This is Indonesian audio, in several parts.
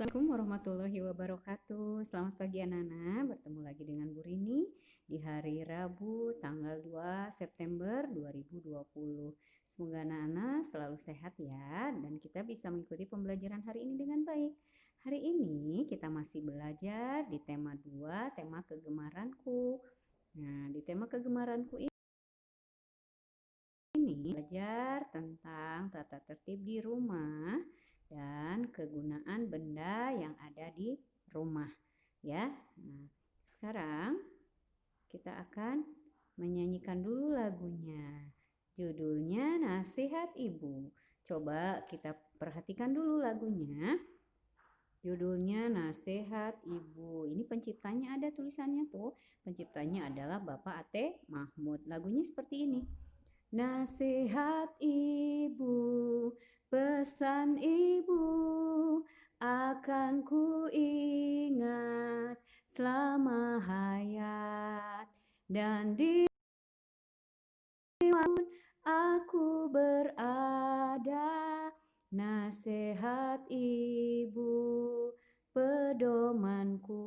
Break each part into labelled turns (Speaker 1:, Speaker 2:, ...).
Speaker 1: Assalamualaikum warahmatullahi wabarakatuh. Selamat pagi anak-anak, bertemu lagi dengan Bu Rini di hari Rabu tanggal 2 September 2020. Semoga anak-anak selalu sehat ya dan kita bisa mengikuti pembelajaran hari ini dengan baik. Hari ini kita masih belajar di tema 2, tema kegemaranku. Nah, di tema kegemaranku ini belajar tentang tata tertib di rumah dan kegunaan benda yang ada di rumah ya. Nah, sekarang kita akan menyanyikan dulu lagunya. Judulnya Nasihat Ibu. Coba kita perhatikan dulu lagunya. Judulnya Nasihat Ibu. Ini penciptanya ada tulisannya tuh. Penciptanya adalah Bapak Ate Mahmud. Lagunya seperti ini. Nasihat ibu, pesan ibu akan ku ingat selama hayat dan dimanapun aku berada. Nasihat ibu, pedomanku.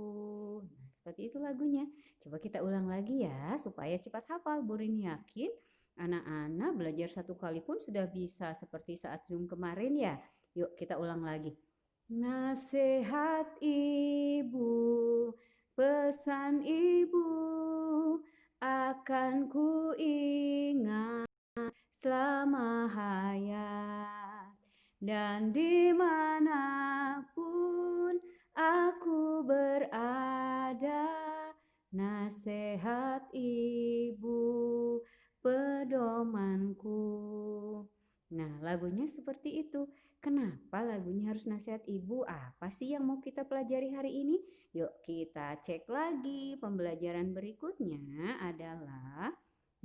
Speaker 1: Nah, seperti itu lagunya. Coba kita ulang lagi ya supaya cepat hafal. Bu Rini yakin anak-anak belajar satu kali pun sudah bisa seperti saat Zoom kemarin ya. Yuk kita ulang lagi. Nasihat ibu, pesan ibu akan ku ingat selama hayat dan dimanapun aku berada. Nasihat ibu, pedomanku. Nah, lagunya seperti itu. Kenapa lagunya harus nasihat ibu? Apa sih yang mau kita pelajari hari ini? Yuk kita cek lagi. Pembelajaran berikutnya adalah,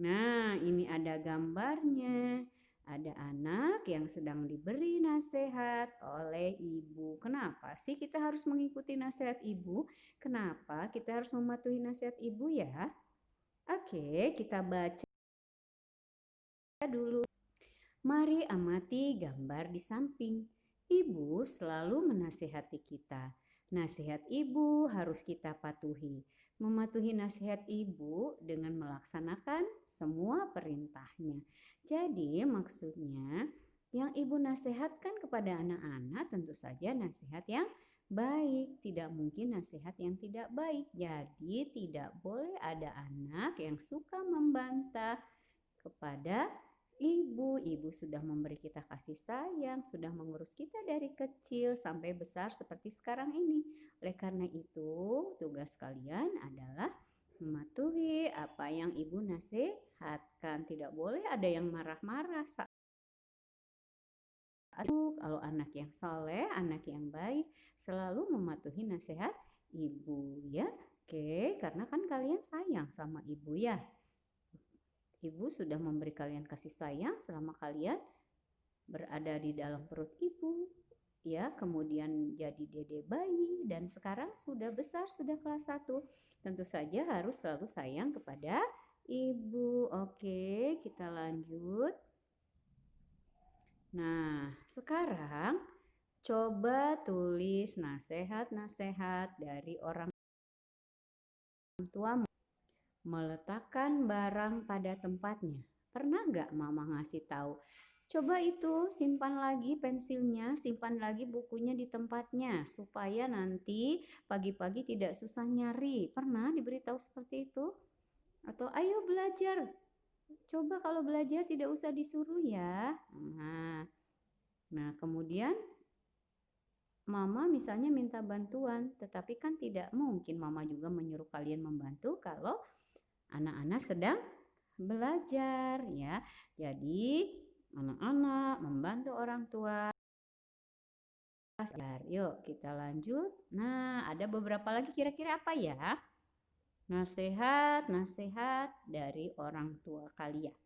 Speaker 1: nah ini ada gambarnya. Ada anak yang sedang diberi nasihat oleh ibu. Kenapa sih kita harus mengikuti nasihat ibu? Kenapa kita harus mematuhi nasihat ibu ya? Oke, kita baca dulu. Mari amati gambar di samping. Ibu selalu menasihati kita. Nasihat ibu harus kita patuhi. Mematuhi nasihat ibu dengan melaksanakan semua perintahnya. Jadi maksudnya yang ibu nasihatkan kepada anak-anak tentu saja nasihat yang baik. Tidak mungkin nasihat yang tidak baik. Jadi tidak boleh ada anak yang suka membantah kepada ibu. Ibu sudah memberi kita kasih sayang, sudah mengurus kita dari kecil sampai besar seperti sekarang ini. Oleh karena itu, tugas kalian adalah mematuhi apa yang ibu nasihatkan. Tidak boleh ada yang marah-marah saat kalau anak yang soleh, anak yang baik, selalu mematuhi nasihat ibu ya. Oke, karena kan kalian sayang sama ibu ya. Ibu sudah memberi kalian kasih sayang selama kalian berada di dalam perut ibu, ya, kemudian jadi dede bayi dan sekarang sudah besar, sudah kelas 1. Tentu saja harus selalu sayang kepada ibu. Oke, kita lanjut. Nah, sekarang coba tulis nasihat-nasihat dari orang tuamu. Meletakkan barang pada tempatnya. Pernah nggak mama ngasih tahu? Coba itu simpan lagi pensilnya, simpan lagi bukunya di tempatnya supaya nanti pagi-pagi tidak susah nyari. Pernah diberitahu seperti itu? Atau ayo belajar. Coba kalau belajar tidak usah disuruh ya. Nah, kemudian mama misalnya minta bantuan, tetapi kan tidak mungkin mama juga menyuruh kalian membantu kalau anak-anak sedang belajar ya. Jadi anak-anak membantu orang tua. Yuk kita lanjut. Nah, ada beberapa lagi kira-kira apa ya? Nasihat-nasihat dari orang tua kalian.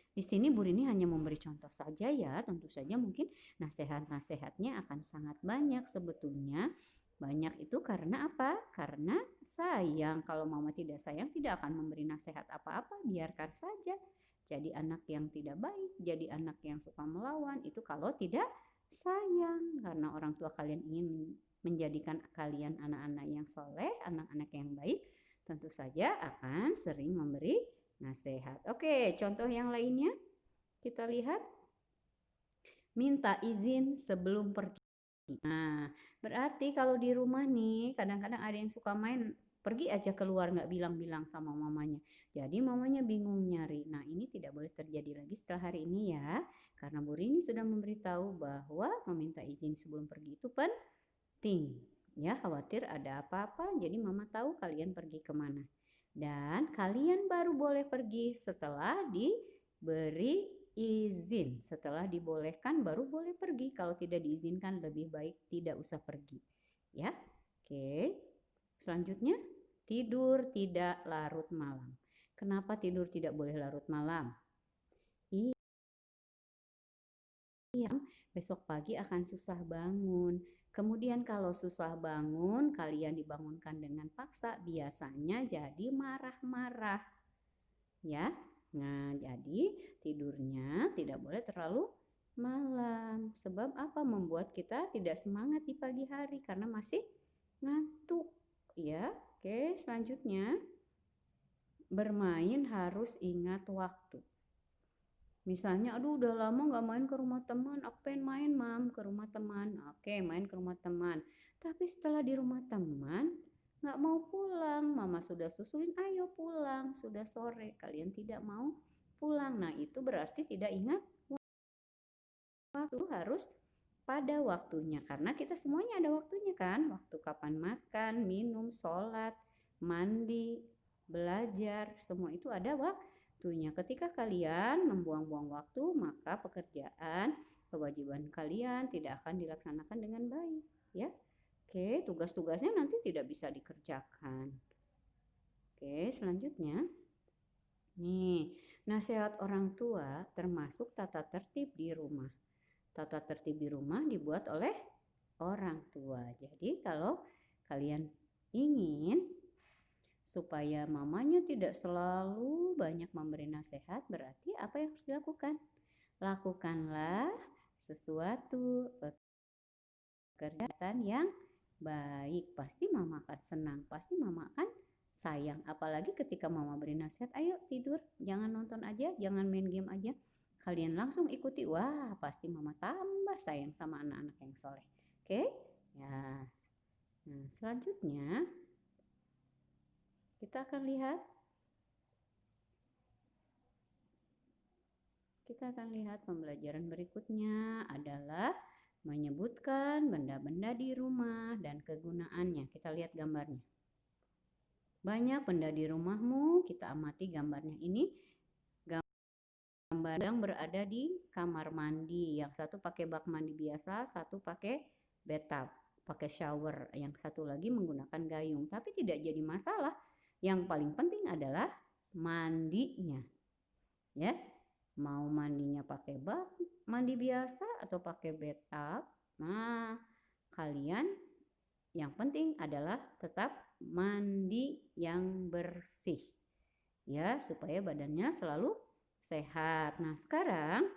Speaker 1: Di sini Bu Rini hanya memberi contoh saja ya. Tentu saja mungkin nasihat-nasihatnya akan sangat banyak sebetulnya. Banyak itu karena apa? Karena sayang. Kalau mama tidak sayang tidak akan memberi nasihat apa-apa, biarkan saja. Jadi anak yang tidak baik, jadi anak yang suka melawan itu kalau tidak sayang karena orang tua kalian ingin menjadikan kalian anak-anak yang soleh, anak-anak yang baik, tentu saja akan sering memberi nasihat. Oke, contoh yang lainnya kita lihat, minta izin sebelum pergi. Nah, berarti kalau di rumah nih, kadang-kadang ada yang suka main, pergi aja keluar nggak bilang-bilang sama mamanya. Jadi mamanya bingung nyari. Nah, ini tidak boleh terjadi lagi setelah hari ini ya. Karena Bu Rini sudah memberitahu bahwa meminta izin sebelum pergi itu penting. Ya, khawatir ada apa-apa, jadi mama tahu kalian pergi kemana. Dan kalian baru boleh pergi setelah diberi izin. Setelah dibolehkan baru boleh pergi. Kalau tidak diizinkan lebih baik tidak usah pergi. Ya. Oke. Selanjutnya, tidur tidak larut malam. Kenapa tidur tidak boleh larut malam? Iya, besok pagi akan susah bangun. Kemudian kalau susah bangun, kalian dibangunkan dengan paksa, biasanya jadi marah-marah. Ya. Nah, jadi tidurnya tidak boleh terlalu malam. Sebab apa? Membuat kita tidak semangat di pagi hari karena masih ngantuk. Ya. Oke, selanjutnya bermain harus ingat waktu. Misalnya, aduh udah lama nggak main ke rumah teman, aku pengen main mam ke rumah teman. Oke, main ke rumah teman. Tapi setelah di rumah teman, nggak mau pulang. Mama sudah susulin, ayo pulang. Sudah sore, kalian tidak mau pulang. Nah, itu berarti tidak ingat waktu, harus pada waktunya. Karena kita semuanya ada waktunya kan. Waktu kapan makan, minum, sholat, mandi, belajar, semua itu ada waktunya. Ketika kalian membuang-buang waktu, maka pekerjaan, kewajiban kalian tidak akan dilaksanakan dengan baik. Ya, oke, tugas-tugasnya nanti tidak bisa dikerjakan. Oke, selanjutnya. Nih, nasihat orang tua termasuk tata tertib di rumah. Tata tertib di rumah dibuat oleh orang tua. Jadi kalau kalian ingin supaya mamanya tidak selalu banyak memberi nasihat, berarti apa yang harus dilakukan? Lakukanlah sesuatu pekerjaan yang baik. Pasti mama akan senang, pasti mama akan sayang. Apalagi ketika mama beri nasihat, ayo tidur, jangan nonton aja, jangan main game aja. Kalian langsung ikuti, wah pasti mama tambah sayang sama anak-anak yang soleh. Oke, ya. Nah, selanjutnya kita akan lihat pembelajaran berikutnya adalah menyebutkan benda-benda di rumah dan kegunaannya. Kita lihat gambarnya. Banyak benda di rumahmu, kita amati gambarnya ini. Gambar yang berada di kamar mandi. Yang satu pakai bak mandi biasa, satu pakai bathtub, pakai shower. Yang satu lagi menggunakan gayung. Tapi tidak jadi masalah. Yang paling penting adalah mandinya. Ya, mau mandinya pakai bak mandi biasa atau pakai bathtub. Nah, kalian yang penting adalah tetap mandi yang bersih. Ya, supaya badannya selalu sehat. Nah, sekarang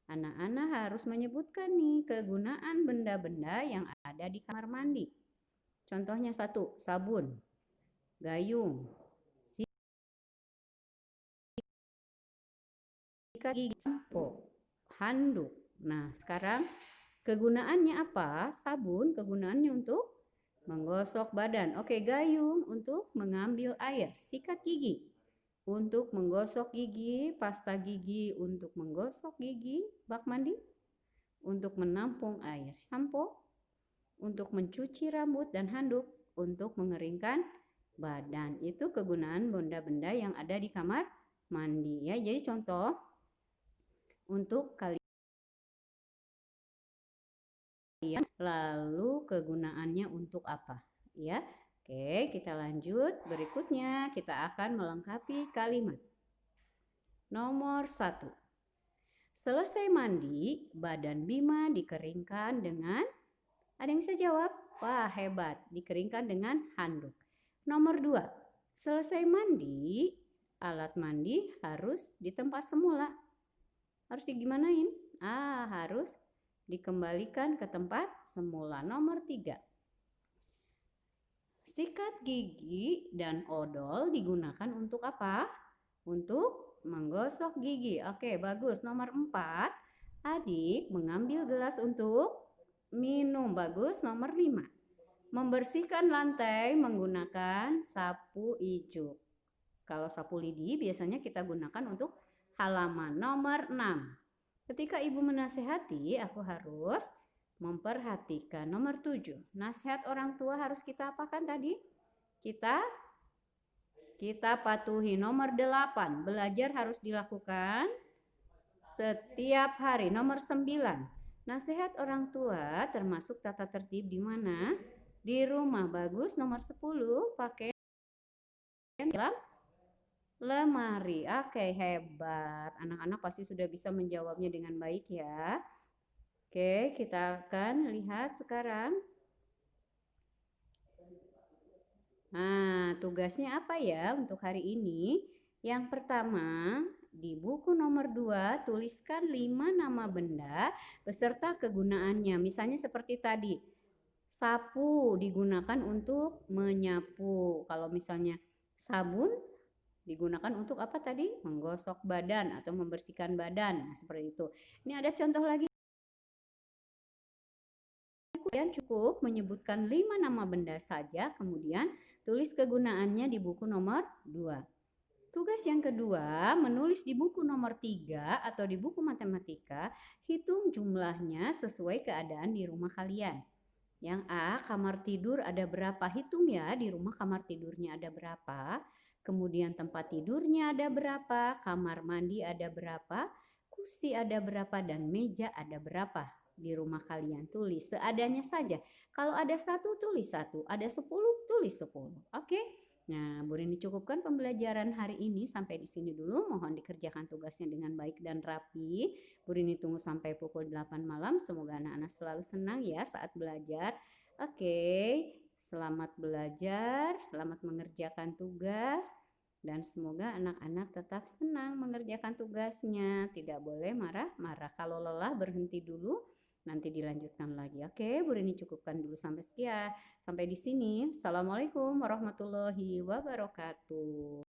Speaker 1: anak-anak harus menyebutkan nih kegunaan benda-benda yang ada di kamar mandi. Contohnya satu, sabun, gayung, sikat gigi, sampo, handuk. Nah, sekarang kegunaannya apa? Sabun kegunaannya untuk menggosok badan. Oke, gayung untuk mengambil air. Sikat gigi untuk menggosok gigi, pasta gigi untuk menggosok gigi, bak mandi untuk menampung air, sampo untuk mencuci rambut, dan handuk untuk mengeringkan badan. Itu kegunaan benda-benda yang ada di kamar mandi ya. Jadi contoh untuk kalian, lalu kegunaannya untuk apa ya. Oke, kita lanjut. Berikutnya kita akan melengkapi kalimat. Nomor 1. Selesai mandi, badan Bima dikeringkan dengan, ada yang bisa jawab? Wah, hebat. Dikeringkan dengan handuk. Nomor 2. Selesai mandi, alat mandi harus di tempat semula. Harus digimanain? Harus dikembalikan ke tempat semula. Nomor 3. Sikat gigi dan odol digunakan untuk apa? Untuk menggosok gigi. Oke, bagus. Nomor 4. Adik mengambil gelas untuk minum. Bagus. Nomor 5. Membersihkan lantai menggunakan sapu ijuk. Kalau sapu lidi biasanya kita gunakan untuk halaman. Nomor 6. Ketika ibu menasehati, aku harus memperhatikan. Nomor 7. Nasihat orang tua harus kita apakan tadi? Kita patuhi. Nomor 8. Belajar harus dilakukan setiap hari. Nomor 9. Nasihat orang tua termasuk tata tertib di mana? Di rumah. Bagus. Nomor 10. Pakaian dalam lemari. Oke, hebat. Anak-anak pasti sudah bisa menjawabnya dengan baik ya. Oke, kita akan lihat sekarang. Nah, tugasnya apa ya untuk hari ini? Yang pertama, di buku nomor 2, tuliskan 5 nama benda beserta kegunaannya. Misalnya seperti tadi, sapu digunakan untuk menyapu. Kalau misalnya sabun digunakan untuk apa tadi? Menggosok badan atau membersihkan badan. Nah, seperti itu. Ini ada contoh lagi. Kalian cukup menyebutkan 5 nama benda saja, kemudian tulis kegunaannya di buku nomor 2. Tugas yang kedua, menulis di buku nomor 3 atau di buku matematika, hitung jumlahnya sesuai keadaan di rumah kalian. Yang A, kamar tidur ada berapa? Hitung ya, di rumah kamar tidurnya ada berapa. Kemudian tempat tidurnya ada berapa, kamar mandi ada berapa, kursi ada berapa, dan meja ada berapa di rumah kalian. Tulis seadanya saja. Kalau ada 1, tulis 1. Ada 10, tulis 10. Oke? Nah, Bu Rini cukupkan pembelajaran hari ini sampai di sini dulu. Mohon dikerjakan tugasnya dengan baik dan rapi. Bu Rini tunggu sampai pukul 8 malam. Semoga anak-anak selalu senang ya saat belajar. Oke, selamat belajar, selamat mengerjakan tugas. Dan semoga anak-anak tetap senang mengerjakan tugasnya. Tidak boleh marah-marah. Kalau lelah berhenti dulu, nanti dilanjutkan lagi. Oke, Bu Rini cukupkan dulu sampai sekian. Sampai di sini. Assalamualaikum warahmatullahi wabarakatuh.